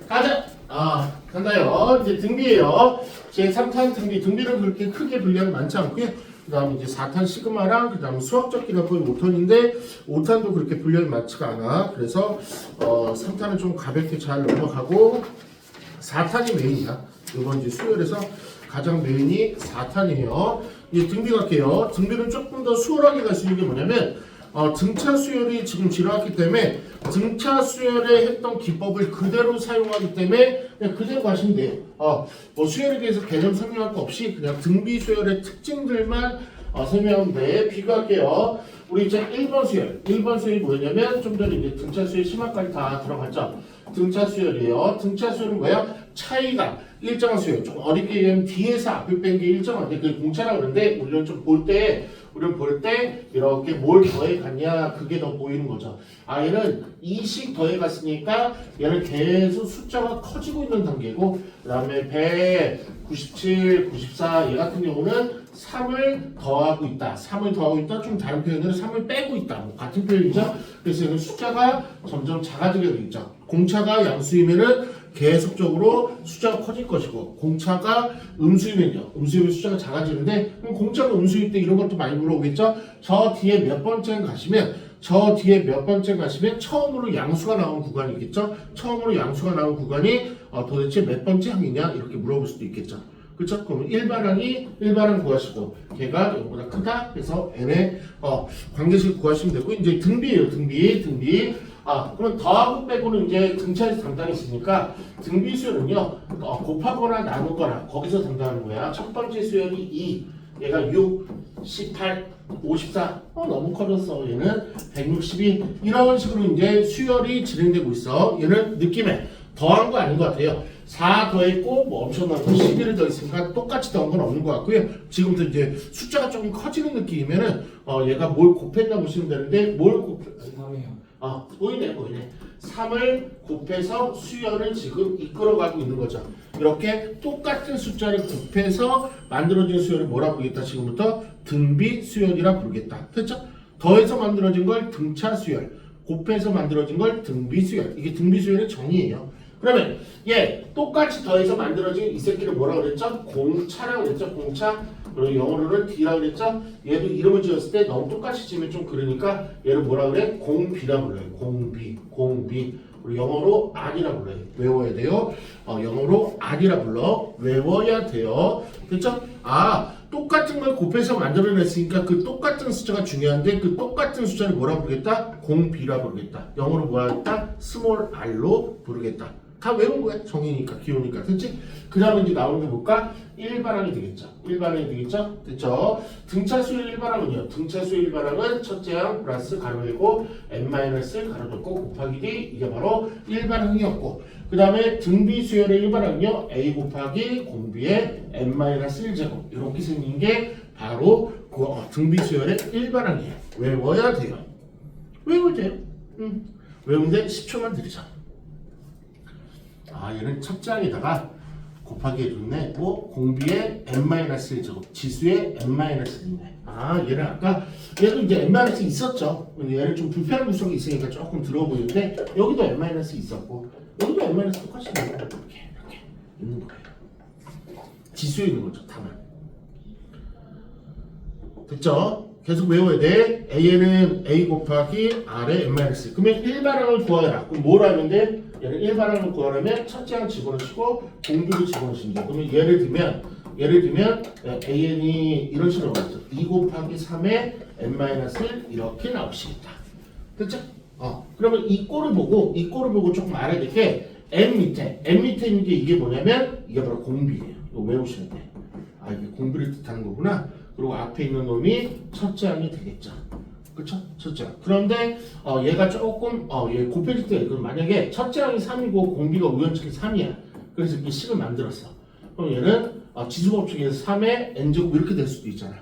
가자. 간다요. 이제 등비예요. 제 3탄 등비는 그렇게 크게 분량이 많지 않고요. 그 다음에 이제 4탄 시그마랑 그 다음에 수학적기가 거의 5턴인데 5탄도 그렇게 분량이 많지가 않아. 그래서 3탄은 좀 가볍게 잘 넘어가고 4탄이 메인이야. 이번 이제 수열에서 가장 메인이 4탄이에요. 이제 등비 갈게요. 등비는 조금 더 수월하게 갈 수 있는 게 뭐냐면 등차 수열이 지금 지나왔기 때문에 등차 설에 했던 기법을 그대로 사용하기 때문에 그냥 그대로 가시면 돼요. 뭐 수열에 대해서 개념 설명할 거 없이 그냥 등비 수열의 특징들만 설명하면 돼. 비교할게요. 우리 이제 1번 수열. 1번 수열이 뭐냐면 좀 전에 이제 등차 수열 심화까지 다 들어갔죠. 등차 수열이에요. 등차 수열은 뭐야? 차이가 일정한 수열. 좀 어렵게 얘기하면 뒤에서 앞을 뺀 게 일정한데 그게 공차라고 그러는데 우리는 좀 우리는 볼 때 이렇게 뭘 더해 갔냐 그게 더 보이는 거죠. 얘는 2씩 더해 갔으니까 얘는 계속 숫자가 커지고 있는 단계고 그 다음에 100, 97, 94 얘 같은 경우는 3을 더하고 있다. 3을 더하고 있다. 좀 다른 표현으로 3을 빼고 있다. 뭐 같은 표현이죠. 그래서 얘는 숫자가 점점 작아지게 되겠죠. 공차가 양수이면은 계속적으로 숫자가 커질 것이고 공차가 음수이면요. 음수이면 숫자가 작아지는데 그럼 공차가 음수일 때 이런 것도 많이 물어보겠죠. 저 뒤에 몇 번째 가시면 처음으로 양수가 나온 구간이 있겠죠. 처음으로 양수가 나온 구간이 도대체 몇 번째 항이냐 이렇게 물어볼 수도 있겠죠. 그렇죠? 그럼 1반항 구하시고 걔가 0보다 크다 그래서 n의 관계식 구하시면 되고 이제 등비예요. 등비. 그럼 더하고 빼고는 이제 등차에서 담당했으니까 등비 수열은요 곱하거나 나누거나 거기서 담당하는 거야. 첫 번째 수열이 2 얘가 6, 18, 54 너무 커졌어. 얘는 162 이런 식으로 이제 수열이 진행되고 있어. 얘는 느낌에 더한 거 아닌 것 같아요. 4 더했고 뭐 엄청난 거 11을 더했으니까 똑같이 더한 건 없는 것 같고요. 지금부터 이제 숫자가 조금 커지는 느낌이면은 얘가 뭘 곱했나 보시면 되는데 뭘 곱했나요? 보이네. 3을 곱해서 수열을 지금 이끌어가고 있는 거죠. 이렇게 똑같은 숫자를 곱해서 만들어진 수열을 뭐라 부르겠다? 지금부터 등비 수열이라 부르겠다. 됐죠? 더해서 만들어진 걸 등차 수열, 곱해서 만들어진 걸 등비 수열. 이게 등비 수열의 정의예요. 그러면 똑같이 더해서 만들어진 이 새끼를 뭐라 그랬죠? 공차라고 그랬죠? 공차. 그리고 영어로는 D라고 그랬죠? 얘도 이름을 지었을 때 너무 똑같이 지으면 좀 그러니까 얘를 뭐라 그래? 공비라고 불러요. 공비. 그리고 영어로 R이라고 불러요. 외워야 돼요. 영어로 R이라 불러. 외워야 돼요. 그렇죠? 똑같은 걸 곱해서 만들어냈으니까 그 똑같은 숫자가 중요한데 그 똑같은 숫자를 뭐라 부르겠다? 공비라 부르겠다. 영어로 뭐라 했다? 스몰 r로 부르겠다. 다 외운 거야. 정이니까 귀여우니까. 됐지? 그 다음에 이제 나오는 게 뭘까? 1반항이 되겠죠. 1반항이 되겠죠? 됐죠? 등차수의 1반항은요. 등차수의 1반항은 첫째 항 플러스 가로 열고 n 마이너스 가로 닫고 곱하기 d 이게 바로 1반항이었고 그 다음에 등비수열의 1반항은요. a 곱하기 공비의 n 마이너스 1제곱 이렇게 생긴 게 바로 등비수열의 1반항이에요. 외워야 돼요. 외울 돼요. 외우는데 10초만 드리자. 얘는 첫째 항에다가 곱하기 해줬네. 공비의 n-1제곱 지수의 n-1이네. 얘는 얘도 이제 n- 있었죠. 얘는 좀 불편한 구석이 있으니까 조금 들어 보이는데 여기도 n- 있었고 여기도 n- 똑같이 이렇게 있는 거예요. 지수에 있는 거죠. 답은. 됐죠? 계속 외워야 돼. a는 a 곱하기 r의 n-1. 그러면 1반항을 구하라. 그럼 뭘 하면 돼? 얘를 1반항을 구하려면 첫째 항 집어넣으시고 공비를 집어넣으시면 돼요. 그러면 예를 들면 an이 이런 식으로 나왔죠. 2 곱하기 3의 n-1 이렇게 나오시겠다. 됐죠? 그러면 이 꼴을 보고 조금 알아야 될 게 n 밑에 있는 게 이게 뭐냐면 이게 바로 공비예요. 이거 외우시면 돼. 이게 공비를 뜻하는 거구나. 그리고 앞에 있는 놈이 첫째 항이 되겠죠. 그쵸? 첫째 항. 그런데 얘가 조금 얘 곱해질 때 그럼 만약에 첫째 항이 3이고 공비가 우연찮게 3이야. 그래서 이렇게 식을 만들었어. 그럼 얘는 지수법칙에서 3의 n제곱 이렇게 될 수도 있잖아.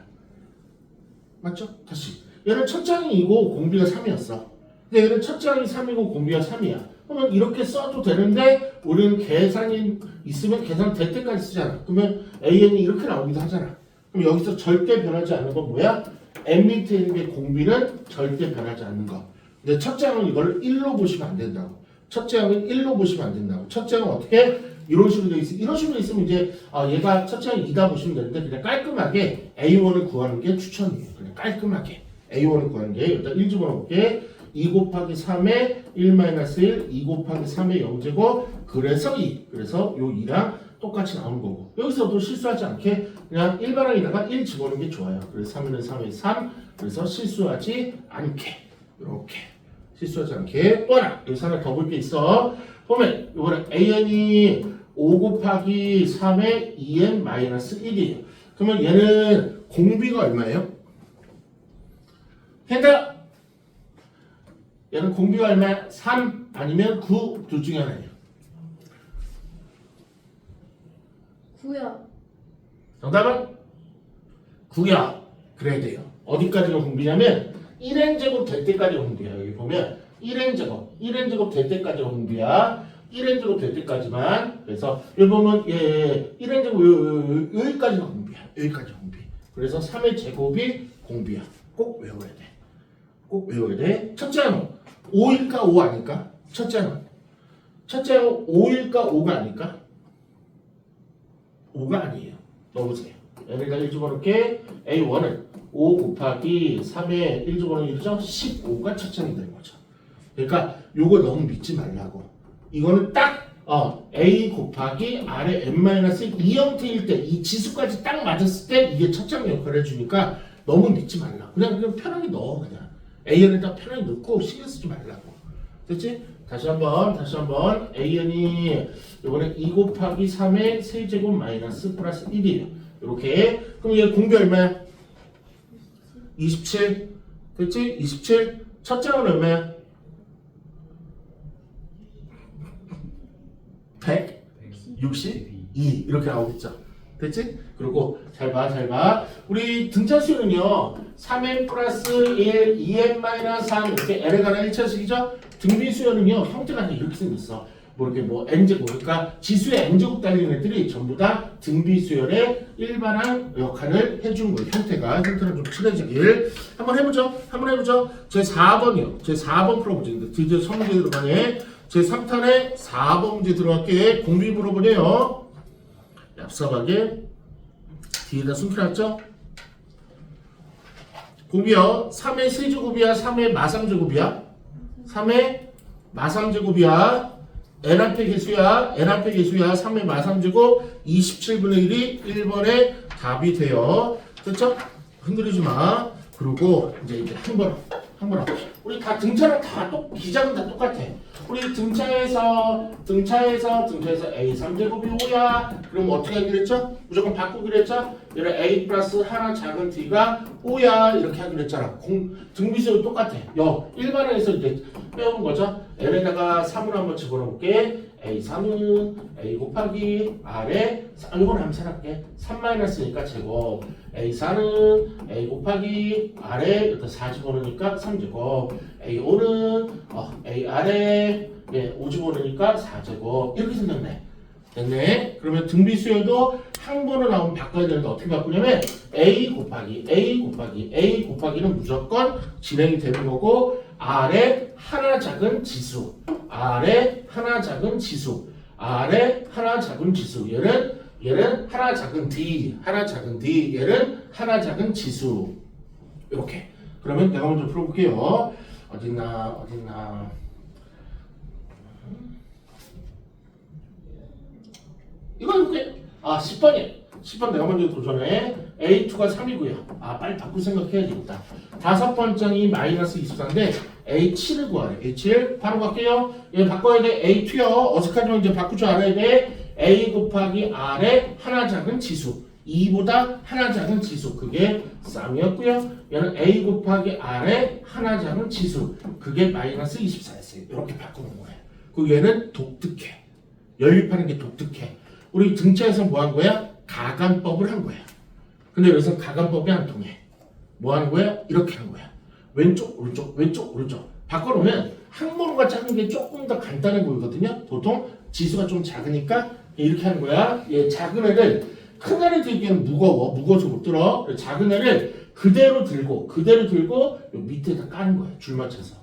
맞죠? 다시. 얘는 첫째 항이고 공비가 3이었어. 근데 얘는 첫째 항이 3이고 공비가 3이야. 그러면 이렇게 써도 되는데 우리는 계산이 있으면 계산 될 때까지 쓰잖아. 그러면 an이 이렇게 나오기도 하잖아. 그럼 여기서 절대 변하지 않는 건 뭐야? n 밑에 있는 게 공비는 절대 변하지 않는 거. 근데 첫째 항은 이걸 1로 보시면 안 된다고. 첫째 항은 1로 보시면 안 된다고. 첫째 항은 어떻게? 이런 식으로 돼 있어. 이런 식으로 있으면 이제 얘가 첫째 항이 2다 보시면 되는데 그냥 깔끔하게 A1을 구하는 게 추천이에요. 그냥 깔끔하게 A1을 구하는 게 일단 1 집어넣을게. 2 곱하기 3에 1-1, 2 곱하기 3에 0제곱, 그래서 2. 그래서 요 2랑 똑같이 나오는 거고. 여기서도 실수하지 않게 그냥 일반항에다가 1 집어넣는 게 좋아요. 그래서 3에는 3에 3. 그래서 실수하지 않게. 이렇게. 실수하지 않게. 또 하나. 여기서 하나 더 볼 게 있어. 보면 이번에 AN이 5 곱하기 3에 2n-1이에요. 그러면 얘는 공비가 얼마예요? 해다. 얘는 공비가 얼마야? 3 아니면 9 둘 중에 하나예요. 9요. 정답은 9야. 그래야 돼요. 어디까지가 공비냐면 1n 제곱 될 때까지가 공비야. 여기 보면 1n 제곱 될 때까지가 공비야. 1n 제곱 될 때까지만. 그래서 여기 보면 1n 제곱 여기까지가 공비야. 여기까지 공비. 그래서 3의 제곱이 공비야. 꼭 외워야 돼. 꼭 외워야 돼. 첫째 항은 5일까 5 아닐까? 첫째 항은 5일까 5가 아닐까? 5가 아니에요. 넣어보세요. 얘네가 1 집어넣게 A1은 5 곱하기 3에 1 집어넣으면 1이죠? 15가 첫째 항이 되는 거죠. 그러니까 요거 너무 믿지 말라고. 이거는 딱 A 곱하기 R의 n-2 형태일 때 이 지수까지 딱 맞았을 때 이게 첫째 항 역할을 해주니까 너무 믿지 말라. 그냥 편하게 넣어. 그냥 AN에다 편하게 넣고 신경 쓰지 말라고. 됐지? 다시 한번 AN이 이번에 2 곱하기 3의 세제곱 마이너스 플러스 1이에요. 이렇게. 그럼 얘 공비 얼마야? 27. 됐지? 27. 첫째 항은 얼마야? 162 이렇게 나오겠죠. 됐지? 그리고 잘 봐. 우리 등차 수는요 3n 플러스 1, 2n 마이너스 3 이렇게 n에 관한 1차식이죠. 등비 수요는요 형태가 이렇게 생겼어. 뭐 이렇게 뭐 n제곱, 그러니까 지수의 n제곱 달린 애들이 전부 다 등비 수열의 일반항 역할을 해준 거예요. 형태랑 좀 친해지길. 한번 해보죠. 제 4번이요. 제 4번 풀어보죠. 드디어 성문제 들어가네. 제 3탄에 4번 문제 들어갈게. 공비 물어보네요. 얍삽하게 뒤에다 숨겨놨죠? 공비요. 3의 세제곱이야? 3의 마상제곱이야? 3의 마상제곱이야? n 앞의 개수야? 3의 마상제곱 27분의 1이 1번의 답이 돼요. 됐죠? 흔들리지 마. 그리고 이제 한 번 우리 다 등차는 기장은 다 똑같아. 우리 등차에서 A 3제곱이 5야. 그럼 어떻게 하기로 했죠? 무조건 바꾸기로 했죠? 얘를 A 플러스 하나 작은 D가 5야. 이렇게 하기로 했잖아. 등비수는 똑같아. 일반에서 이제 빼온 거죠. N에다가 3을 한번 집어넣을게. A3은 A 곱하기 R에 이건 한번 살았게 3-니까 제곱. A4는 A 곱하기 R에 일단 4 집어넣으니까 3제곱. A5는 A R에 5 집어넣으니까 4제곱. 이렇게 생겼네. 됐네. 그러면 등비 수열도 한 번으로 나오면 바꿔야 되는데 어떻게 바꾸냐면 A 곱하기는 무조건 진행이 되는 거고 R에 하나 작은 지수 얘는 하나 작은 D 얘는 하나 작은 지수. 이렇게. 그러면 내가 먼저 풀어볼게요. 어딨나 이거 해볼게. 10번 내가 먼저 도전해. A2가 3이고요. 빨리 바꿀 생각해야겠다. 다섯 번째이 마이너스 24인데 A7을 구하래. A7 바로 갈게요. 얘 바꿔야 돼. A2요. 어색하지만 이제 바꿀 줄 알아야 돼. A 곱하기 R의 하나 작은 지수 2보다 하나 작은 지수 그게 쌍이었고요. 얘는 A 곱하기 R의 하나 작은 지수 그게 마이너스 24였어요. 이렇게 바꾸는 거예요. 그리고 얘는 독특해. 연립하는 게 독특해. 우리 등차에서 뭐 한 거야? 가간법을 한 거야. 근데 여기서 가간법이 안 통해. 뭐 하는 거야? 이렇게 한 거야. 왼쪽 오른쪽 바꿔놓으면 항목과 작은 게 조금 더 간단해 보이거든요. 보통 지수가 좀 작으니까 이렇게 하는 거야. 얘 작은 애를 큰 애를 들기에는 무거워서 못 들어. 작은 애를 그대로 들고 요 밑에다 까는 거야. 줄 맞춰서.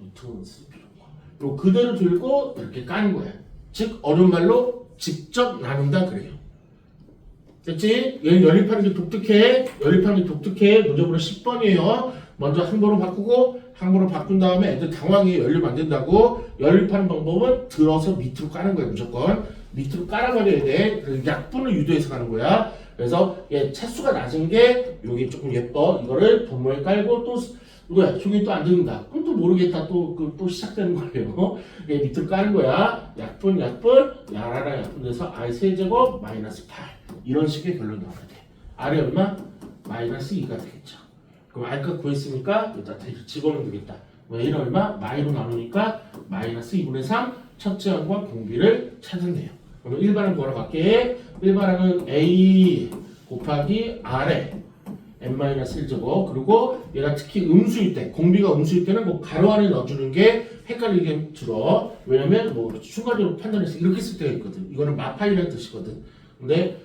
이 틈은 쓸 필요 없고. 요 그대로 들고 이렇게 까는 거야. 즉 어려운 말로 직접 나눈다 그래요. 됐지? 얘는 연립하는 게 독특해. 연립하는 게 독특해. 문제번호 10번이에요. 먼저 항번호 바꾸고 항번호 바꾼 다음에 애들 당황해. 연립 안 된다고. 연립하는 방법은 들어서 밑으로 까는 거야. 무조건 밑으로 깔아버려야 돼. 그래서 약분을 유도해서 가는 거야. 그래서 얘 차수가 낮은 게 여기 조금 예뻐. 이거를 분모에 깔고 또 누구야? 종이 또 안 듣는다. 그럼 또 모르겠다. 또 시작되는 거예요. 얘 밑으로 까는 거야. 약분 야라라 약분돼서 I 세제곱 마이너스 8 이런 식의 결론 나와야 돼. R이 얼마? 마이너스 2가 되겠죠. 그럼 R값 구했으니까 일단 집어넣으면 되겠다. A는 얼마? 마이로 나누니까 마이너스 2분의 3 첫째 항과 공비를 찾았네요. 그러면 일반항 뭐라 갈게? 일반항은 A 곱하기 R에 n-1제곱 그리고 얘가 특히 음수일 때 공비가 음수일 때는 뭐 가로 안에 넣어주는 게 헷갈리게 들어. 왜냐면 뭐 순간적으로 판단해서 이렇게 쓸 때가 있거든. 이거는 마파이라는 뜻이거든. 근데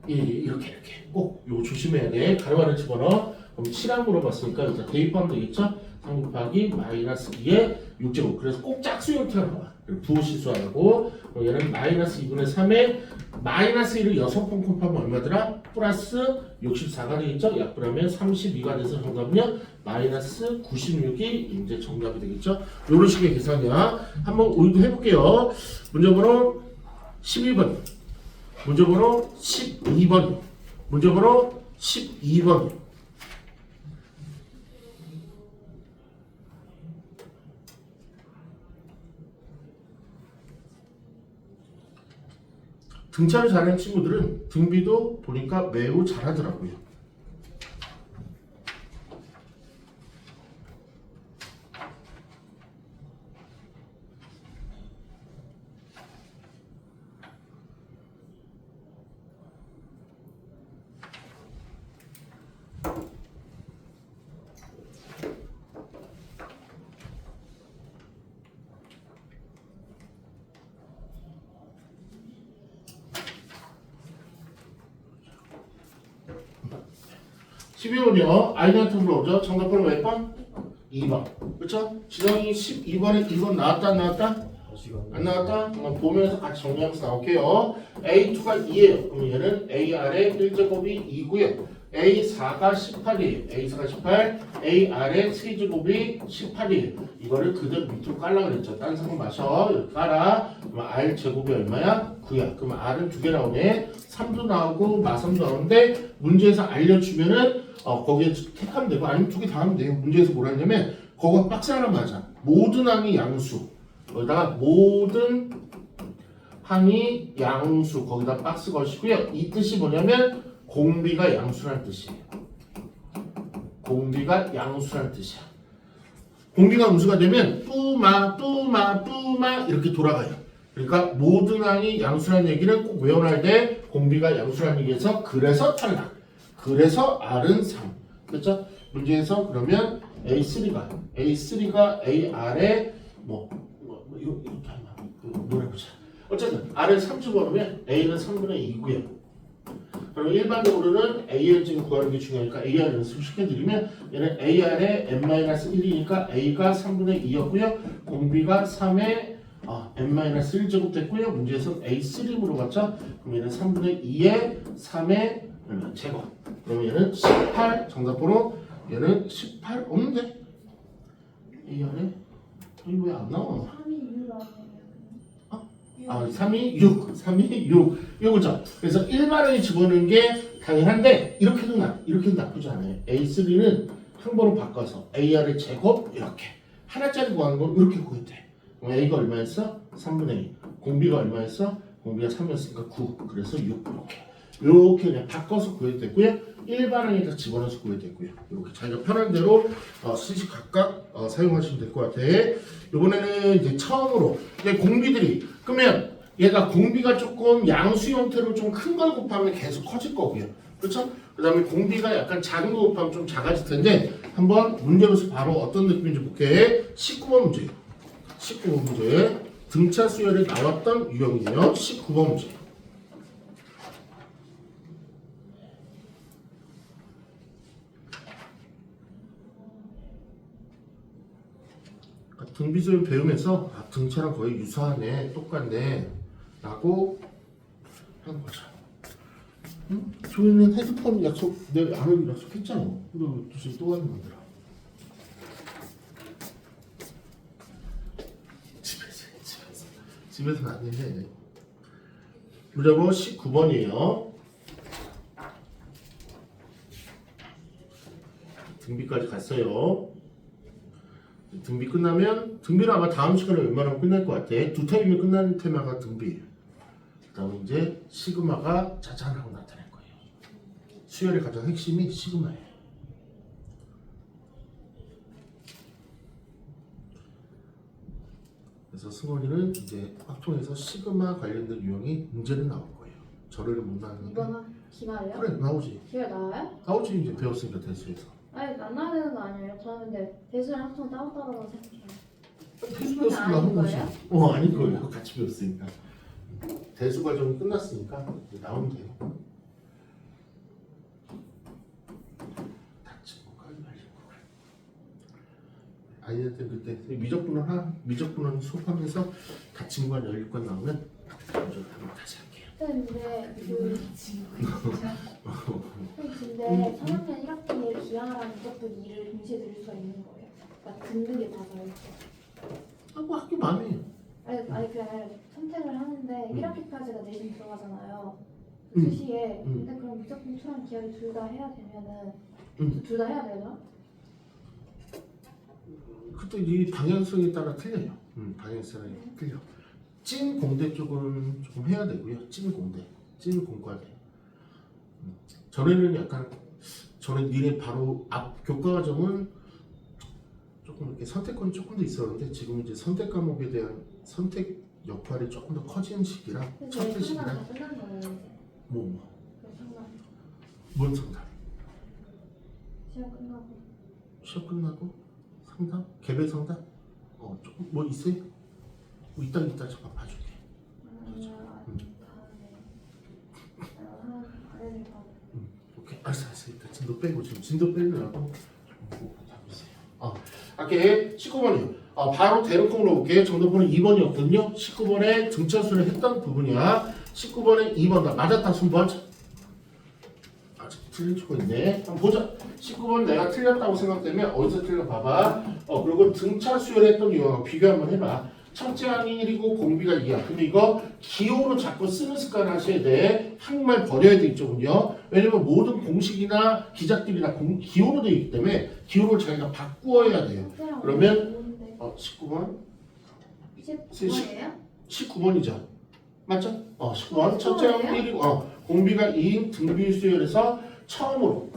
이렇게 꼭 이거 조심해야 돼. 가로 안에 집어넣어. 그럼 7항 물어봤으니까 일단 대입하면 되겠죠? 3 곱하기 마이너스 2의 6제곱. 그래서 꼭 짝수 형태가 나와. 부호시수하고 얘는 마이너스 2분의 3에 마이너스 1을 6번 곱하면 얼마더라? 플러스 64가 되겠죠? 약분하면 32가 돼서 정답은요 마이너스 96이 이제 정답이 되겠죠? 이런 식의 계산이야. 한번 우리도 해볼게요. 문제번호 12번 문제번호 12번 문제번호 12번 등차를 잘하는 친구들은 등비도 보니까 매우 잘하더라고요. (12) 번이요. 아이한테 물어보죠. 정답번호 몇 번? 2번. 그렇죠? 지정이 12번에 2번 나왔다 안 나왔다? 안 나왔다? 그럼 보면서 같이 정리하면서 나올게요. A2가 2예요. 그럼 얘는 AR의 1제곱이 2고요. A4가 18이에요. A4가 18, AR의 세제곱이 18이에요. 이거를 그대로 밑으로 깔라 그랬죠. 딴 상품 마셔. 이렇게 깔아. 그럼 R 제곱이 얼마야? 9야. 그럼 R은 2개 나오네. 3도 나오고 마3도 나오는데 문제에서 알려주면은 거기에 택하면 되고 아니면 2개 다 하면 돼요. 문제에서 뭐라 했냐면 거기가 박스 하나 맞아. 모든 항이 양수. 거기다가 모든 항이 양수. 거기다 박스 것이고요. 이 뜻이 뭐냐면 공비가 양수라는 뜻이에요. 공비가 양수라는 뜻이야. 공비가 음수가 되면 뿌마 이렇게 돌아가요. 그러니까 모든 항이 양수라는 얘기는 꼭 외워놔야 돼. 공비가 양수라는 얘기에서 그래서 탈락. 그래서 R은 3. 그렇죠? 문제에서 그러면 A3가 AR에 이렇게 하면 노려보자. 어쨌든 R을 3 집어넣으면 A는 3분의 2고요. 그럼 일반적으로는 AR 지금 구하는 게 중요하니까 AR을 수식해드리면 얘는 AR의 n-1이니까 A가 3분의 2였고요. 공비가 3의 n-1제곱 됐고요. 문제에서는 A3 물어봤죠. 그럼 얘는 3분의 2의 3의 제곱. 그럼 얘는 18 정답번호 얘는 18 없는데 AR에 이거 왜 안 나와? 3이 6 이거죠. 그래서 일반항에 집어넣는 게 당연한데 이렇게도 나쁘지 않아요. A3는 항번호 바꿔서 AR의 제곱 이렇게 하나짜리 구하는 건 이렇게 구해도 돼. 그럼 A가 얼마였어? 3분의 2. 공비가 얼마였어? 공비가 3이었으니까 9. 그래서 6 이렇게 그냥 바꿔서 구해도 되고요. 일반항에다 집어넣어서 구해도 되고요. 이렇게 자기가 편한 대로 수식 각각 사용하시면 될 것 같아. 이번에는 이제 처음으로 이제 공비들이 그러면 얘가 공비가 조금 양수 형태로 좀 큰 걸 곱하면 계속 커질 거고요. 그렇죠? 그 다음에 공비가 약간 작은 거 곱하면 좀 작아질 텐데 한번 문제로서 바로 어떤 느낌인지 볼게. 19번 문제예요. 19번 문제 등차 수열에 나왔던 유형이에요. 19번 문제. 등비수열 배우면서 등차랑 거의 유사하네, 똑같네 라고 하는 거죠. 응? 조이는 헤드폰 약속 내가 안 하기로 약속했잖아. 너 지금 또 하는 건데. 집에서는 안 되네. 문제번호 19번이에요. 등비까지 갔어요. 등비 끝나면 등비는 아마 다음 시간에 웬만하면 끝날 것 같아. 두 텀이면 끝나는 테마가 등비. 그다음에 이제 시그마가 짜잔하고 나타날 거예요. 수열의 가장 핵심이 시그마예요. 그래서 승원이는 이제 확통에서 시그마 관련된 유형이 문제는 나올 거예요. 절회를 못 나왔는데. 이번 기말이요? 그래 나오지. 기말 나와요? 나오지 이제 배웠으니까 대수에서. 아니 안 나와야 되는 거 아니에요? 저는 근데 대수랑 합성 따로따로라고 생각해요. 대수 배웠으니까 나온 거지. 아닌 거예요. 같이 배웠으니까. 대수 과정이 끝났으니까 이제 나오면 돼요. 다친 거까지 말린 거. 아이한테 그때 미적분은 수업하면서 다친 거 열릴 건 나오면 먼저 한번 다시 할게요. 근데 근데 3학년 1학기에 기하랑 미적분 2를 동시에 들을 수가 있는 거예요. 그러니까 등급이 봐서 이렇게. 뭐 학교 많이. 아니 그냥 선택을 하는데 1학기까지가 내신 들어가잖아요. 음. 수시에. 근데 그럼 미적분 2랑 기하를 둘 다 해야 되면은 둘 다 해야 되나? 그때 이 방향성에 따라 틀려요. 방향성이 틀려. 찐 공대 쪽은 조금 해야 되고요. 찐 공대, 찐 공과대. 전에는 약간 니네 바로 앞 교과 과정은 조금 이렇게 선택권이 조금 더 있었는데 지금 이제 선택 과목에 대한 선택 역할이 조금 더 커지는 시기라 첫째 시기라. 다 끝난 거예요 이제. 뭐 그 상관. 뭔 상담? 시험 끝나고. 시험 끝나고 상담? 개별 상담? 조금 뭐 있어요? 뭐 이따 잠깐 봐줄게. 오케이, 알았어. 일단 진도 빼고 지금 진도 빼느라고 좀 보세요. 아까 19번이요. 바로 대놓고 물어볼게요. 정답번호 2번이었거든요. 19번에 등차수를 했던 부분이야. 19번에 2번 다 맞았다 손봐줘. 아직 틀린 거 있네. 한번 보자. 19번 내가 틀렸다고 생각되면 어디서 틀려 봐봐. 그리고 등차수를 했던 유형하고 비교 한번 해봐. 첫째 항이 1이고 공비가 2야. 근데 이거 기호로 자꾸 쓰는 습관 하셔야 돼. 한국말 버려야 돼 이쪽은요. 왜냐면 모든 공식이나 기작들이 다 기호로 되어 있기 때문에 기호를 자기가 바꾸어야 돼요. 그러면 19번 19번이에요? 19번이죠. 맞죠? 19번 첫째 항 1이고 공비가 2인 등비수열에서 처음으로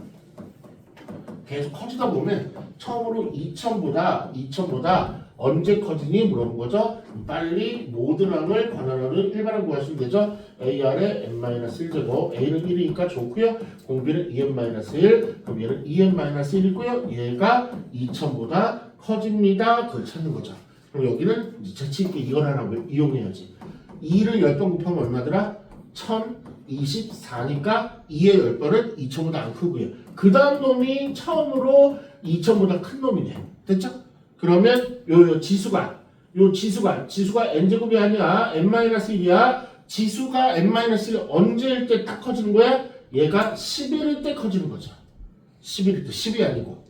계속 커지다 보면 처음으로 2000보다 언제 커지니 물어본 거죠. 빨리 모든 항을 관할하는 일반항 구하시면 되죠. AR의 n-1제곱 A는 1이니까 좋고요. 공비는 2n-1 그럼 얘는 2n-1이고요. 얘가 2000보다 커집니다. 그걸 찾는 거죠. 그럼 여기는 재치있게 이걸 하나 이용해야지. 2를 10번 곱하면 얼마더라? 1024니까 2의 10번은 2000보다 안 크고요. 그 다음 놈이 처음으로 2000보다 큰 놈이네. 됐죠? 그러면 요 지수가 n제곱이 아니야. n-1이야. 지수가 n-1이 언제일 때 딱 커지는 거야? 얘가 11일 때 커지는 거죠. 11일 때 10이 아니고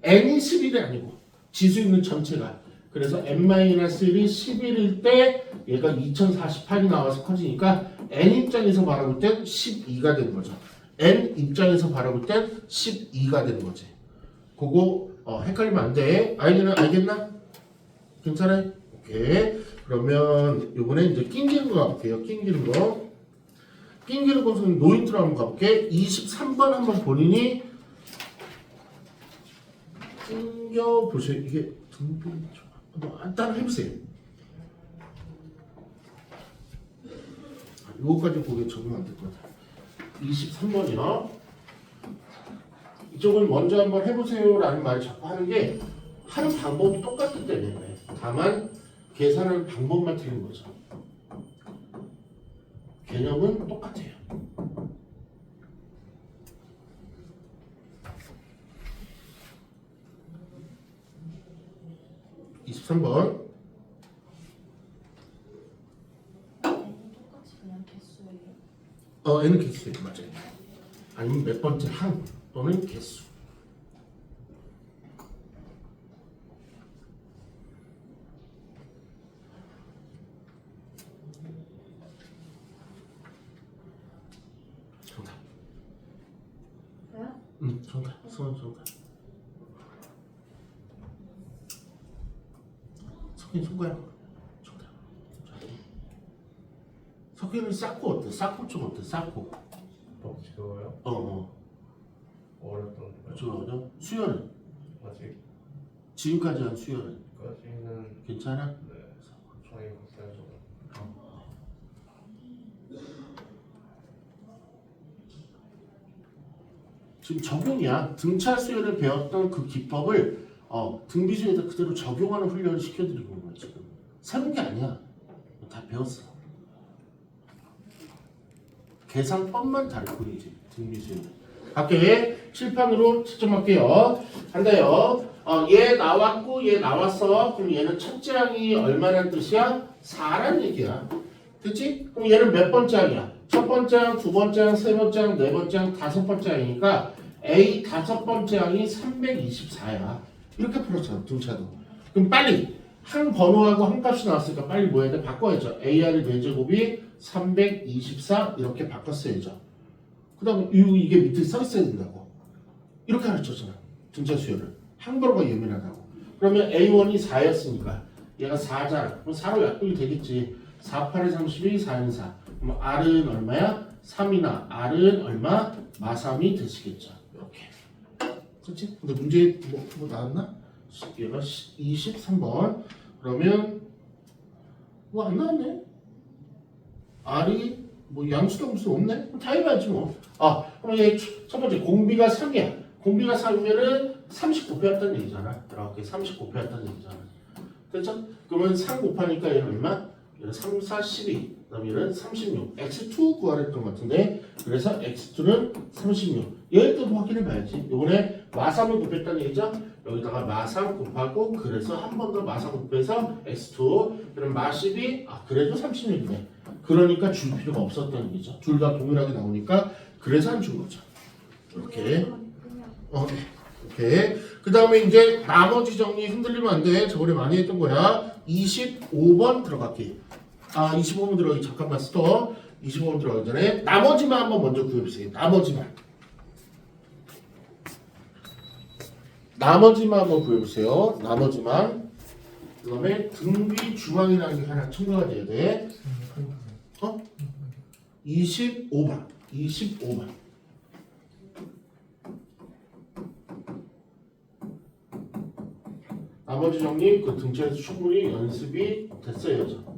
n이 11이 아니고 지수 있는 전체가. 그래서 n-1이 11일 때 얘가 2048이 나와서 커지니까 n 입장에서 바라볼 땐 12가 되는 거죠. n 입장에서 바라볼 땐 12가 되는 거지. 그거 헷갈리면 안 돼. 아이들은 알겠나? 괜찮아? 오케이. 그러면 이번에 이제 낑기는 거 가볼게요. 낑기는 거. 낑기는 것은 노인트로 한번 가볼게. 23번 한번 본인이 낑겨 보세요. 이게 등비 한번 따라 해보세요. 이거까지 보기엔 적응 안 될 것 같아요. 23번이요. 이쪽을 먼저 한번 해보세요라는 말을 자꾸 하는 게 하는 방법이 똑같기 때문에 그래. 다만 계산하는 방법만 틀린 거죠. 개념은 똑같아요. 23번 개수예요. n은 개수예요. 맞아요. 아니면 몇 번째 항 또는 개수. 정답. 뭐야? 정답. 수원 정답. 석인 손가락. 정답. 석인은 쌓고 어때? 쌓고 좀 어때? 쌓고. 지겨워요? 어렵던데. 그죠? 수열은 아직까지는 지금까지 한 수열은 괜찮아? 네. 저희 못해서 지금 적용이야. 등차 수열을 배웠던 그 기법을 등비수에다 그대로 적용하는 훈련을 시켜드리고 있는 거야 지금. 새로운 게 아니야. 다 배웠어. 계산법만 다를 뿐이지 등비수에는. 갈게. 칠판으로 채점할게요. 간다요. 얘 나왔고 얘 나왔어. 그럼 얘는 첫째 항이 얼마란 뜻이야? 4란 얘기야. 그치? 그럼 얘는 몇 번째 항이야? 첫 번째 항, 두 번째 항, 세 번째 항, 네 번째 항, 다섯 번째 항이니까 A 다섯 번째 항이 324야. 이렇게 풀었잖아, 등차도. 그럼 빨리 한 번호하고 한 값이 나왔으니까 빨리 뭐 해야 돼? 바꿔야죠. AR의 4제곱이 324 이렇게 바꿨어야죠. 그 다음에 이게 밑에 써 있어야 된다고. 이렇게 가르쳤잖아. 등차 수열을. 항번호가 예민하다고. 그러면 A1이 4였으니까 얘가 4잖아. 그럼 4로 약분이 되겠지. 4, 8에 32, 4는 4. 그럼 R은 얼마야? 3이나 R은 얼마? 마3이 되시겠죠. 이렇게. 그렇지? 근데 문제 뭐 나왔나? 얘가 23번. 그러면 뭐 안 나왔네? R이 뭐 양수도 무슨 없네? 그럼 다 해봐야지 뭐. 그럼 얘 첫 번째 공비가 3이야. 공비가 3이면은 30 곱해왔다는 얘기잖아. 이렇게 30 곱해왔다는 얘기잖아. 그렇죠? 그러면 3 곱하니까 얘는 얼마? 얘는 3, 4, 12. 그다음 얘는 36. x2 구하랬던 것 같은데 그래서 x2는 36. 얘를 또 확인해봐야지. 이번에 마3을 곱했다는 얘기죠? 여기다가 마3 곱하고 그래서 한 번 더 마3 곱해서 x2. 그럼 마12 그래도 36이네. 그러니까 줄 필요가 없었다는 얘기죠. 둘 다 동일하게 나오니까 그래서 안 준 거죠. 이렇게. 이렇게. 그 다음에 이제 나머지 정리 흔들리면 안 돼. 저번에 많이 했던 거야. 25번 들어갈게. 25번 들어가기 잠깐만 스톱. 25번 들어가기 전에 나머지만 한번 먼저 구해보세요. 나머지만 한번 구해보세요. 나머지만. 그 다음에 등비 중앙이라는 게 하나 첨가가 돼야 돼. 25번. 25번. 나머지 정리 그 등차에서 충분히 연습이 됐어야죠.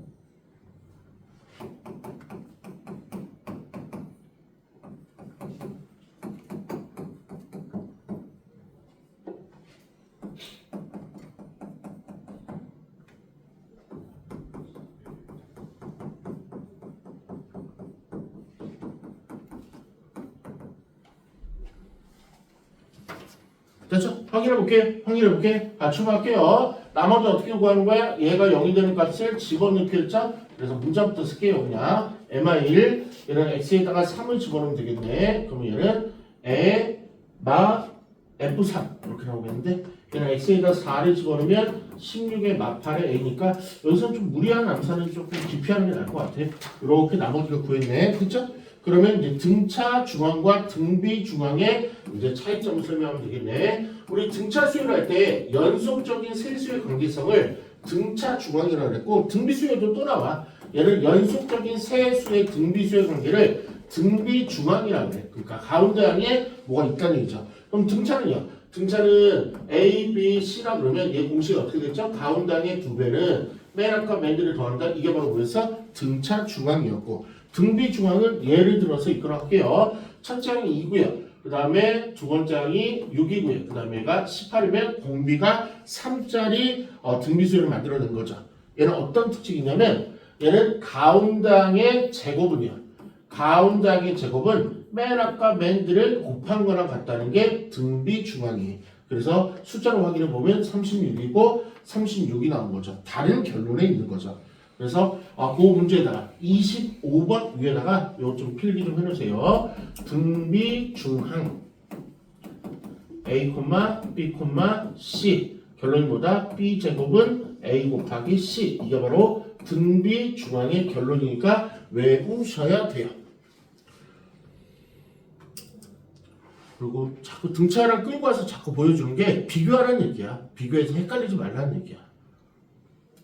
됐죠? 확인해볼게. 출발할게요. 나머지 어떻게 구하는 거야? 얘가 0이 되는 값을 집어넣기 했죠? 그래서 문자부터 쓸게요, 그냥. MI1, 얘는 X에다가 3을 집어넣으면 되겠네. 그러면 얘는 F3. 이렇게 나오겠는데, 얘는 X에다 4를 집어넣으면 16의 마8의 A니까, 여기서 좀 무리한 암산은 조금 기피하는 게 나을 것 같아. 이렇게 나머지가 구했네. 그쵸? 그러면 이제 등차 중앙과 등비 중앙의 이제 차이점을 설명하면 되겠네. 우리 등차 수열을 할 때 연속적인 세수의 관계성을 등차 중앙이라고 그랬고 등비 수열도 또 나와. 얘는 연속적인 세수의 등비 수열 관계를 등비 중앙이라고 그래. 그러니까 가운데 항에 뭐가 있다는 얘기죠. 그럼 등차는요? 등차는 A, B, C라 그러면 얘 공식이 어떻게 됐죠? 가운데 항의 2배는 맨 앞과 맨 뒤를 더한다. 이게 바로 뭐였어? 등차 중앙이었고 등비 중앙은 예를 들어서 이끌어갈게요. 첫째 항이 2고요. 그 다음에 두 번째 항이 6이고요. 그 다음에 얘가 18이면 공비가 3짜리 등비 수열을 만들어낸 거죠. 얘는 어떤 특징이냐면 얘는 가운데 항의 제곱은요. 가운데 항의 제곱은 맨 앞과 맨 뒤를 곱한 거랑 같다는 게 등비 중앙이에요. 그래서 숫자로 확인해 보면 36이고 36이 나온 거죠. 다른 결론에 있는 거죠. 그래서 그 문제에다가 25번 위에다가 요 좀 필기 좀 해놓으세요. 등비 중항 a, b, c 결론이 뭐다? b 제곱은 a 곱하기 c 이게 바로 등비 중항의 결론이니까 외우셔야 돼요. 그리고 자꾸 등차를 끌고 와서 자꾸 보여주는 게 비교하라는 얘기야. 비교해서 헷갈리지 말라는 얘기야.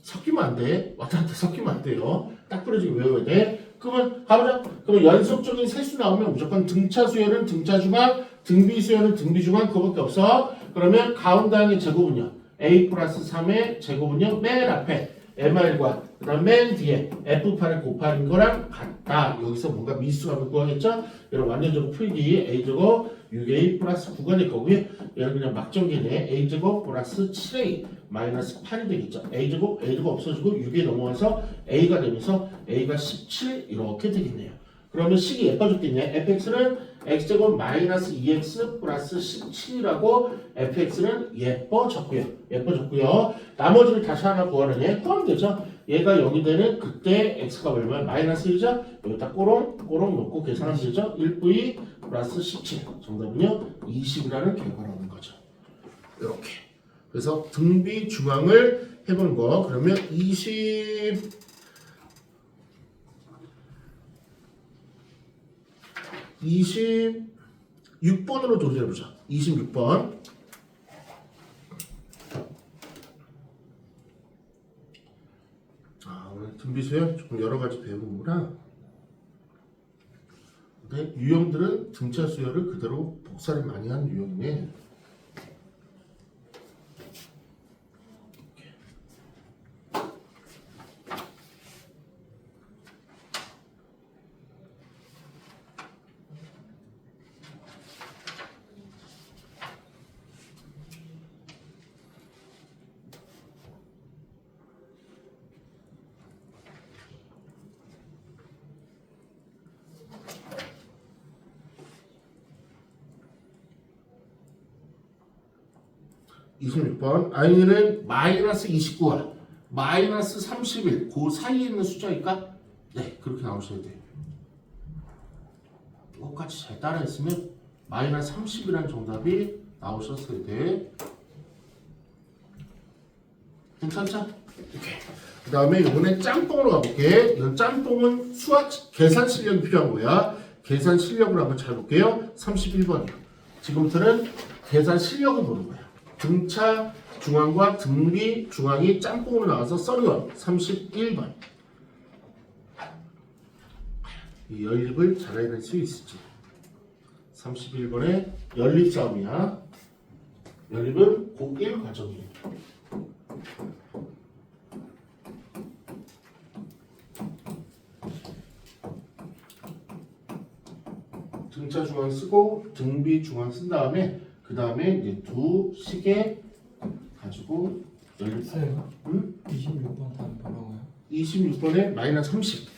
섞이면 안 돼. 왔다 갔다 섞이면 안 돼요. 딱 부러지게 외워야 돼. 그러면 가보자. 그러면 연속적인 세수 나오면 무조건 등차 수열은 등차 중앙, 등비 수열은 등비 중앙 그거밖에 없어. 그러면 가운데 항의 제곱은요. a 플러스 3의 제곱은요. 맨 앞에 MR과 그 다음 맨 뒤에 F8을 곱하는 거랑 같다. 여기서 뭔가 미수하면 구하겠죠? 여러분 완전적으로 풀기 A제곱 6A 플러스 9가 될 거고요. 얘는 그냥 막정기네. A제곱 플러스 7A 마이너스 8이 되겠죠. A제곱 없어지고 6에 넘어와서 A가 되면서 A가 17 이렇게 되겠네요. 그러면 식이 예뻐졌겠네. fx는 x제곱 마이너스 2x 플러스 17이라고 fx는 예뻐졌고요. 나머지를 다시 하나 구하느니 구하면 되죠. 얘가 0이 되는 그때 x가 얼마야? 마이너스 1이죠? 여기다 꼬롱 놓고 계산하면 되죠. 1v 플러스 17 정답은요 20이라는 결과라는 거죠. 이렇게 그래서 등비 중앙을 해보는 거 그러면 26번으로 도전해보자. 26번. 오늘 등비수열 조금 여러가지 배우는구나. 근데 유형들은 등차 수열을 그대로 복사를 많이 한 유형이네. (26번) 아이는 마이너스 29와 마이너스 31 그 사이에 있는 숫자일까? 네 그렇게 나오셔야 돼요. 똑같이 잘 따라했으면 마이너스 30이라는 정답이 나오셨을 때 괜찮죠? 이렇게 그 다음에 이번에 짬뽕으로 가볼게. 이건 짬뽕은 수학 계산 실력이 필요한 거야. 계산 실력을 한번 잘 볼게요. 31번이요. 지금부터는 계산 실력을 보는 거야. 등차 중앙과 등비 중앙이 짬뽕으로 나와서 썰이원 31번. 이 연립을 잘 해낼 수 있을지. 31번에 연립 싸움이야. 연립은 고1 과정이에요. 등차 중앙 쓰고 등비 중앙 쓴 다음에 그 다음에 이제 두 식에 가지고 연립. 쌤, 응? 26번 답은 뭐라고요? 26번에 마이너스 30.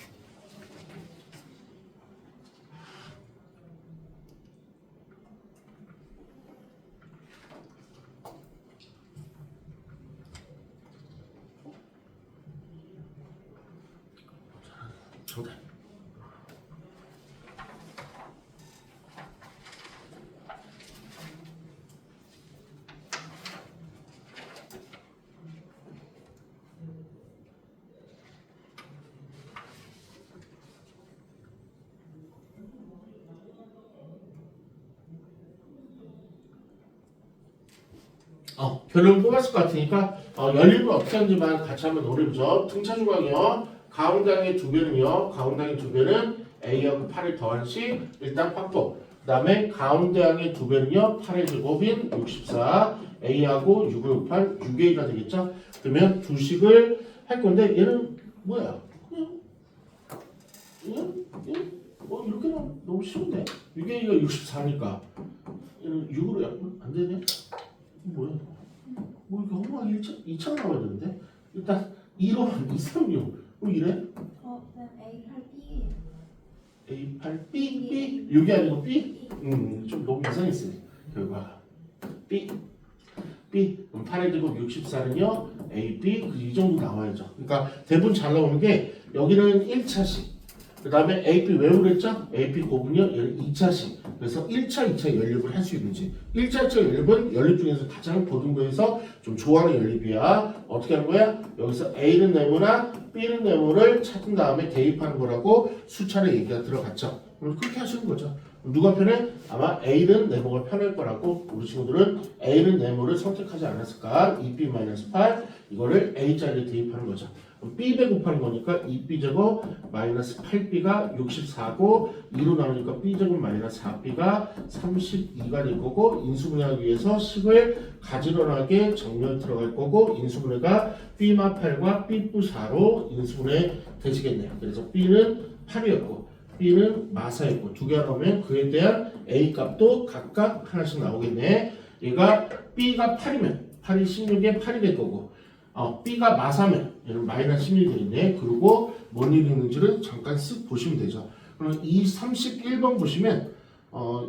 정답. 결론 뽑았을 것 같으니까 연립을 어떻게 하는지만 같이 한번 노려보죠. 등차 중앙이요. 가운데항의 두 배는요. 가운데항의 두 배는 A하고 8을 더한 시 일단 확보. 그 다음에 가운데항의 두 배는요. 8의 제곱인 64 A하고 6을 곱한 6A가 되겠죠. 그러면 두 식을 할 건데 얘는 뭐야? 얘는 이렇게 나오면 너무 쉬운데 6A가 64니까 얘는 6으로 약분 안 되네? 뭐야? 뭐 이렇게 허무하게 2차 나와야 되는데 일단 2로 2, 3, 6 뭐 이래? 그냥 A8B A, 8, B, B 6이 아니고 B? 좀 너무 이상했어요 결과가 B B. 그럼 8의 제곱 64는요? A, B. 이 정도 나와야죠. 그러니까 대부분 잘 나오는 게 여기는 1차식. 그 다음에 AP 왜 그랬죠? AP 곱은요? 얘는 2차식. 그래서 1차, 2차 연립을 할 수 있는지. 1차, 2차 연립은 연립 중에서 가장 고등부에서 좀 좋아하는 연립이야. 어떻게 하는 거야? 여기서 A는 네모나 B는 네모를 찾은 다음에 대입하는 거라고 수차례 얘기가 들어갔죠. 그럼 그렇게 하시는 거죠. 누가 편해? 아마 A는 네모가 편할 거라고 우리 친구들은 A는 네모를 선택하지 않았을까? 2B-8 이거를 A자리에 대입하는 거죠. B 제곱하는 거니까 2B제곱 마이너스 8B가 64고 2로 나누니까 B제곱 마이너스 4B가 32가 될 거고 인수분해하기 위해서 식을 가지런하게 정렬 들어갈 거고 인수분해가 B-8과 B+4로 인수분해 되시겠네요. 그래서 B는 8이었고 B는 마사였고 두 개 나오면 그에 대한 A 값도 각각 하나씩 나오겠네. 얘가 B가 8이면 8이 16에 8이 될 거고 B가 마사면 얘는 마이너스 16이 되겠네. 그리고 뭔 일이 있는지를 잠깐 쓱 보시면 되죠. 그럼 이 31번 보시면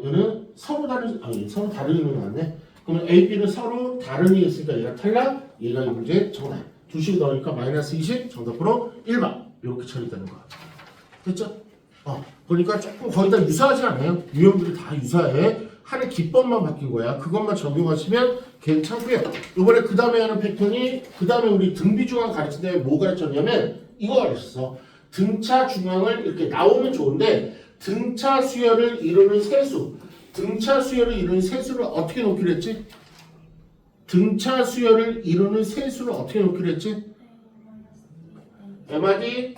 얘는 서로 다른 서로 다른 의미가 나왔네. 그러면 A, B는 서로 다른 의미 있으니까 얘가 탈락, 얘가 이 문제 정답. 두식 넣으니까 마이너스 20 정답으로 1번 이렇게 처리되는 거야. 됐죠? 보니까 조금 거의 다 유사하지 않아요? 유형들이 다 유사해. 하나의 기법만 바뀐 거야. 그것만 적용하시면 괜찮고요. 이번에 그 다음에 하는 패턴이 그 다음에 우리 등비 중앙 가르칠 때 뭐 가르쳤냐면 이거 가르쳤어. 등차 중앙을 이렇게 나오면 좋은데 등차 수열을 이루는 세수. 등차 수열을 이루는 세수를 어떻게 놓기로 했지? 등차 수열을 이루는 세수를 어떻게 놓기로 했지? MRD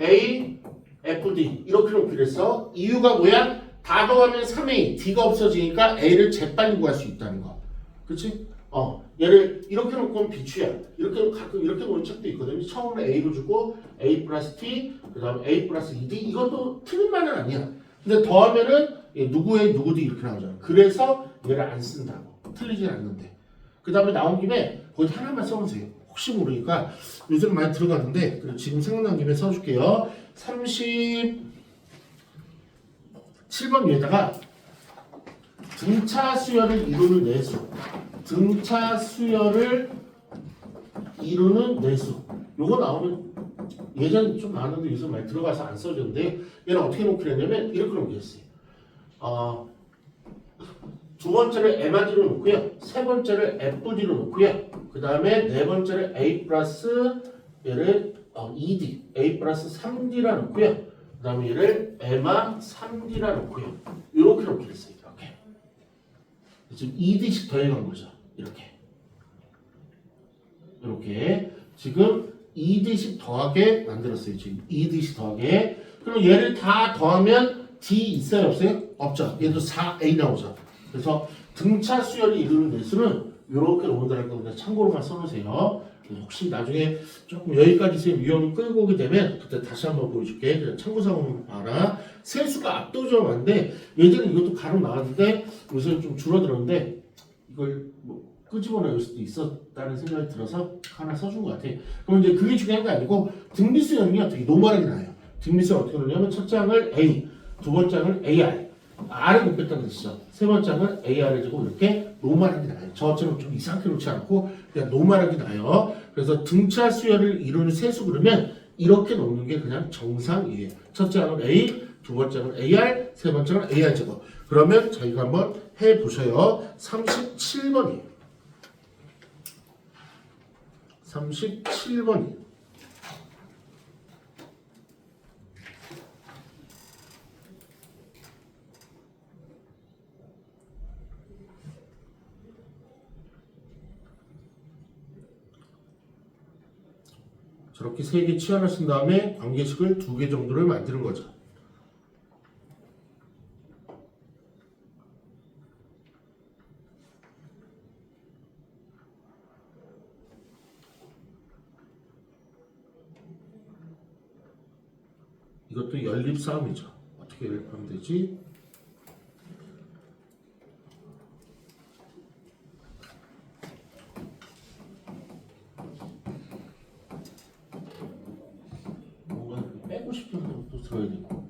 A FD 이렇게 놓기로 했어. 이유가 뭐야? 다 더하면 3A, D가 없어지니까 A를 재빨리 구할 수 있다는 거. 그치? 얘를 이렇게 놓고 비추야. 이렇게 가끔 이렇게 놓은 책도 있거든요. 처음에 A로 주고 A 플러스 T, 그 다음에 A 플러스 2D 이것도 틀린 말은 아니야. 근데 더하면은 누구의 누구도 이렇게 나오잖아. 그래서 얘를 안 쓴다고. 틀리진 않는데. 그 다음에 나온 김에 거기 하나만 써보세요. 혹시 모르니까 요즘 많이 들어가는데 지금 생각난 김에 써줄게요. 37번 위에다가 등차 수열을 이루는 내수. 등차 수열을 이루는 내수. 요거 나오면 예전 좀 많은데 요즘 많이 들어가서 안 써졌는데 얘는 어떻게 놓기로 했냐면 이렇게 놓기로 했어요. 두 번째를 MRD로 놓고요. 세 번째를 FD로 놓고요. 그 다음에 네 번째를 A 플러스 얘를 2D, A 플러스 3D라 놓고요. 그 다음에 얘를 MR 3D라 놓고요. 이렇게 놓기로 했어요. 이렇게. 지금 2D씩 더해간 거죠. 이렇게. 이렇게. 지금 2D씩 더하게 만들었어요. 지금 2D씩 더하게. 그럼 얘를 다 더하면 D 있어요? 없어요? 없죠. 얘도 4A 나오죠. 그래서 등차 수열이 이루는 내수는 이렇게 놓는다는 거 그냥 참고로만 써놓으세요. 혹시 나중에 조금 여기까지 있으면 위험을 끌고 오게 되면 그때 다시 한번 보여줄게. 그냥 참고사항만 봐라. 세수가 압도적으로 많은데 예전에 이것도 간혹 나왔는데 요새 좀 줄어들었는데 이걸 뭐 끄집어낼 수도 있었다는 생각이 들어서 하나 써준 것 같아. 그럼 이제 그게 중요한 게 아니고 등비수열이 어떻게 노멀하게 나요. 등비수열 어떻게 놓냐면 첫 장을 A, 두 번째 장을 AR. R을 못 뺐다는 뜻이죠. 세 번째는 AR을 주고 이렇게 노멀하게 나요. 저처럼 좀 이상하게 놓지 않고 그냥 노멀하게 나요. 그래서 등차 수열을 이루는 세수 그러면 이렇게 놓는 게 그냥 정상이에요. 첫째 장은 A, 두 번째는 AR, 세 번째는 AR 제곱. 그러면 저희가 한번 해보셔요. 37번이에요. 37번이에요. 저렇게 3개 치환을 쓴 다음에 관계식을 2개 정도를 만드는 거죠. 이것도 연립 싸움이죠. 어떻게 연립하면 되지? 뭔가 빼고 싶은 것도 들어야 되고.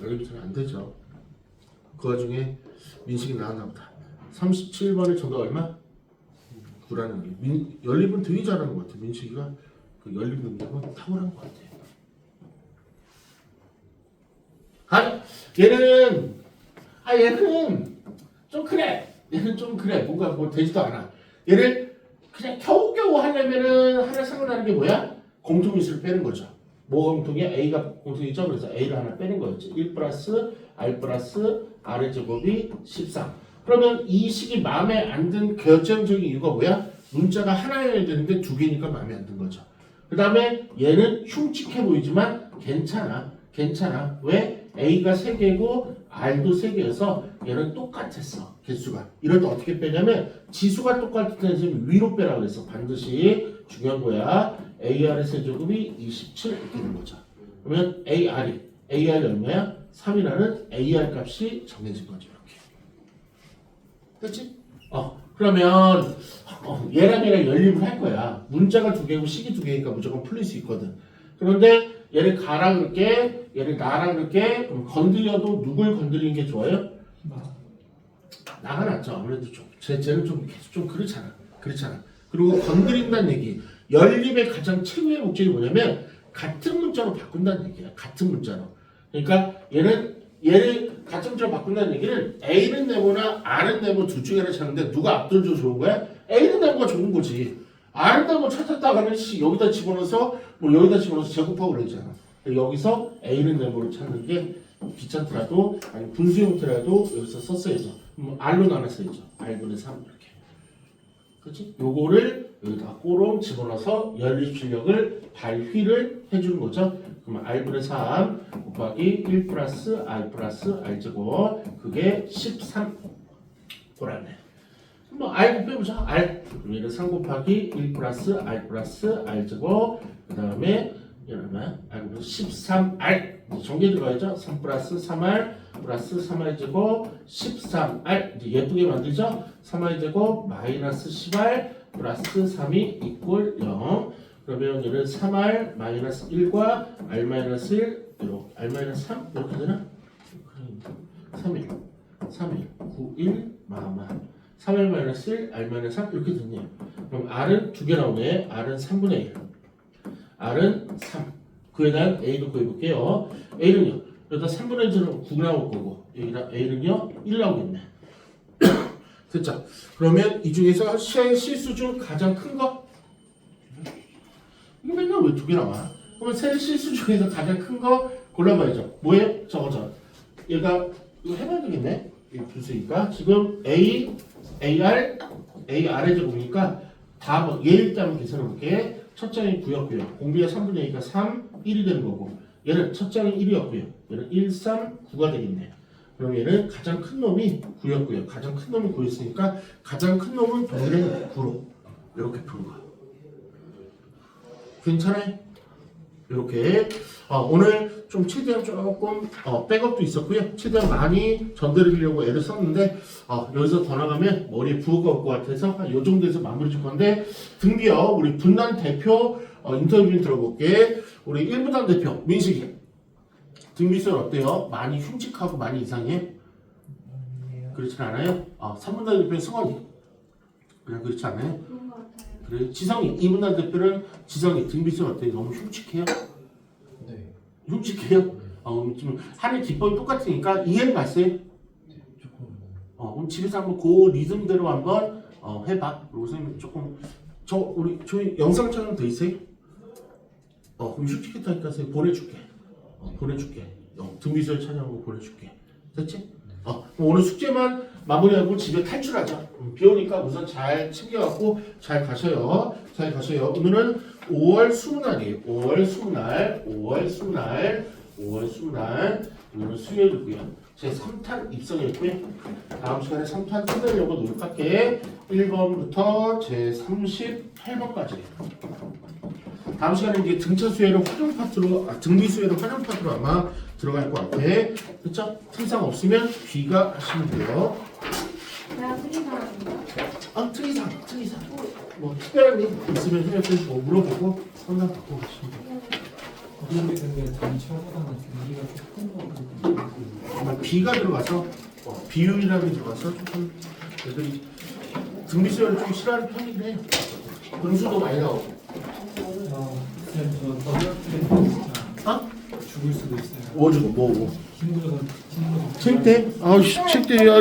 연립선이 안 되죠. 그 와중에 민식이 나왔나 보다. 37번의 정답 얼마? 9라는 게. 연립은 되게 잘하는 것 같아. 민식이가 그 연립 능력은 탁월한 것 같아. 얘는 좀 그래. 얘는 좀 그래. 뭔가 뭐 되지도 않아. 얘를 그냥 겨우겨우 하려면은 하나 생각나는 게 뭐야? 공통인수를 빼는 거죠. 뭐 공통이야? A가 공통이죠. 그래서 A를 하나 빼는 거였지. 1 플러스 R 플러스 R의 제곱이 13. 그러면 이 식이 마음에 안 든 결정적인 이유가 뭐야? 문자가 하나여야 되는데 두 개니까 마음에 안 든 거죠. 그 다음에 얘는 흉측해 보이지만 괜찮아. 왜? A가 3개고 R도 3개여서 얘는 똑같았어. 개수가. 이럴 때 어떻게 빼냐면 지수가 똑같을 때는 위로 빼라고 그랬어. 반드시 중요한 거야. AR의 세제곱이 27 이렇게 되는 거죠. 그러면 AR이 얼마야? 3이라는 AR 값이 정해진 거죠. 이렇게. 됐지? 그러면 얘랑 연립을 할 거야. 문자가 2개고 식이 2개니까 무조건 풀릴 수 있거든. 그런데 얘를 가라 그럴게, 얘를 나라 그럴게. 그럼 건드려도 누굴 건드리는 게 좋아요? 나가 낫죠. 아무래도 쟤는 좀 계속 좀 그렇잖아. 그리고 건드린다는 얘기. 연립의 가장 최고의 목적이 뭐냐면 같은 문자로 바꾼다는 얘기야. 같은 문자로. 그러니까 얘를 같은 문자로 바꾼다는 얘기는 A는 네모나 R은 네모 둘 중에 하나 찾는데 누가 압도적으로 좋은 거야? A는 네모가 좋은 거지. R은 네모 찾았다가는 여기다 집어넣어서 여기다 집어넣어서 제곱하고 그러잖아. 여기서 A는 네모를 찾는 게 귀찮더라도 아니 분수 형태라도 여기서 썼어야죠. R로 나눴어야죠. R분의 3 이렇게. 그렇지? 요거를 여기다 꼬롱 집어넣어서 연립 출력을 발휘를 해주는 거죠. 그러면 R분의 3 곱하기 1 플러스 R 플러스 R 제곱 그게 13 돌았네. R 곱해보자. R 그러면 3 곱하기 1 플러스 R 플러스 R 제곱 그 다음에 이러면 R 13R 전개 들어가야죠. 3 플러스 3R 플러스 3R 제곱 13R 이제 예쁘게 만들죠. 3R 제곱 마이너스 10R 플러스 3이 이꼴 0 그러면 얘는 3R 마이너스 1과 R 마이너스 1 이렇게 R 마이너스 3 이렇게 되나? 3일 9, 1 마마 3R 마이너스 1 R 마이너스 3 이렇게 됐네요. 그럼 R은 2개 나오네. R은 3분의 1 R은 3 그에 대한 A도 구해볼게요. A는요 여기다 3분의 1은 9 나올 거고 여기다 A는요 1 나오겠네. 됐죠? 그러면 이 중에서 실수 중 가장 큰 거? 이거 맨날 왜 2개 나와? 그러면 세 실수 중에서 가장 큰 거 골라봐야죠. 뭐예요? 저거죠. 얘가 이거 해봐야 되겠네. 이 분수니까 지금 AR의 제곱이니까 다 얘 일단 계산해볼게. 첫 장이 9였고요. 공비가 3분의 2니까 3, 1이 되는 거고 얘는 첫 장이 1이었고요. 얘는 1, 3, 9가 되겠네요. 그럼 얘는 가장 큰 놈이 9였고요. 가장 큰 놈이 9였으니까 가장 큰 놈은 동일의 9로 이렇게 푸는 거야. 괜찮아요? 이렇게 오늘 좀 최대한 조금 백업도 있었고요. 최대한 많이 전달드리려고 애를 썼는데 여기서 더 나가면 머리에 부어가 올 것 같아서 한 요 정도에서 마무리 줄 건데 드디어 우리 분단 대표 인터뷰 좀 들어볼게. 우리 1부단 대표 민식이 등비설 어때요? 많이 흉측하고 많이 이상해? 그렇진 않아요? 3분단 대표는 승원이 그냥 그렇지 않아요? 그런 것 같아요. 그래 지성이 2분단 대표는 지성이 등비설 어때요? 너무 흉측해요? 네. 흉측해요? 지금 하는 기법이 똑같으니까 이해는 갔어요? 조금. 그럼 집에서 한번 그 리듬대로 한번 해봐. 그리고 선생님 조금 저희 영상 촬영 돼 있어요? 그럼 흉측했다니까 선생님 보내줄게. 등비설 촬영한 거 보내줄게. 됐지? 그럼 오늘 숙제만 마무리하고 집에 탈출하자. 비 오니까 우선 잘 챙겨갖고 잘 가셔요. 오늘은 5월 20날이에요. 5월 20날. 오늘은 수요일이고요. 제 3탄 입성했고요. 다음 시간에 3탄 끝내려고 노력할게. 1번부터 제 38번까지. 다음 시간에 이제 등차 수혜를 활용 파트로, 등비 수혜를 활용 파트로 아마 들어갈 것 같아. 그쵸? 특이사항 없으면 귀가 하시면 돼요. 내가 특이사항인가? 특이사항. 뭐 특별한 게 있으면 그냥 뭐 물어보고 상담 받고 가시면 돼요. 확실히 근데 전체보다는 등기가 조금 더 그렇고 정말 비가 들어가서 비율이라는 게 들어가서 조금 애들이 등비 수열을 좀 싫어하는 편인데 분수도 많이 나오고. 쌤저 더블 때 진짜 어? 죽을 수도 있어요. 뭐 주고 뭐. 힘들어서 칠 때? 아우 칠 때.